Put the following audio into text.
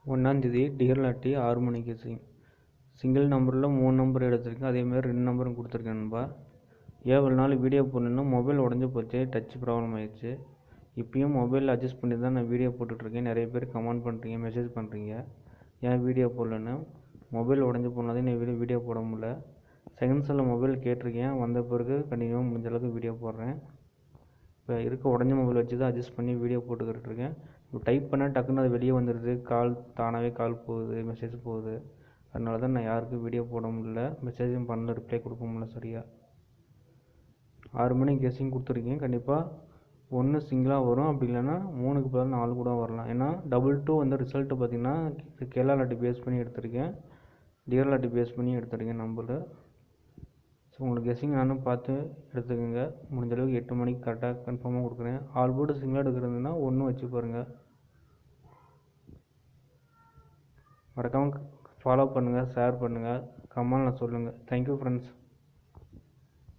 ஒன்றாந்தேதி டியர்லாட்டி 6 மணிக்கு சிங்கிள் நம்பரில் 3 நம்பர் எடுத்திருக்கேன். அதேமாதிரி 2 நம்பரும் கொடுத்துருக்கேன் நண்பா. ஏழு நாள் வீடியோ போடணுன்னா மொபைல் உடஞ்சி போச்சு, டச் ப்ராப்ளம் ஆயிடுச்சு. இப்பயும் மொபைலில் அட்ஜஸ்ட் பண்ணி தான் நான் வீடியோ போட்டுட்ருக்கேன். நிறைய பேர் கமெண்ட் பண்ணுறீங்க, மெசேஜ் பண்ணுறீங்க, ஏன் வீடியோ போடலன்னு. மொபைல் உடஞ்சி போனதே நான் வீடியோ போட முடியல. செகண்ட் செல்லில் மொபைல் கேட்டிருக்கேன், வந்த பிறகு கண்டிப்பாக முடிஞ்ச அளவுக்கு வீடியோ போடுறேன். இப்போ இருக்க உடஞ்ச மொபைல் வச்சு தான் அட்ஜஸ்ட் பண்ணி வீடியோ போட்டுக்கிட்டுருக்கேன். இப்போ டைப் பண்ணால் டக்குன்னு அது வெளியே வந்துடுது, தானாகவே கால் போகுது, மெசேஜ் போகுது. அதனால தான் நான் யாருக்கும் வீடியோ போட முடியல, மெசேஜும் பண்ணல, ரிப்ளை கொடுக்க முடியல சரியாக. 6 மணிக்கு கெஸ்ஸிங் கொடுத்துருக்கேன். கண்டிப்பாக 1 சிங்கிளாக வரும், அப்படி இல்லைன்னா 3க்கு பதில் 4 கூட வரலாம். ஏன்னா 2 வந்து ரிசல்ட்டு பார்த்திங்கன்னா கேரளா லாட்டி பேஸ் பண்ணி எடுத்திருக்கேன், டியர் லாட்டி பேஸ் பண்ணி எடுத்திருக்கேன் நம்பரு. ஸோ உங்களுக்கு கெஸ்ஸிங் நானும் பார்த்து எடுத்துக்கோங்க. முடிஞ்சளவுக்கு 8 மணிக்கு கரெக்டாக கன்ஃபார்மாக கொடுக்குறேன். ஆல் போர்டு சிங்கிளாக எடுக்கிறதுனா 1 வச்சு பாருங்கள். மறக்காமல் ஃபாலோ பண்ணுங்கள், ஷேர் பண்ணுங்கள், கமெண்ட்டில் சொல்லுங்கள். Thank you friends.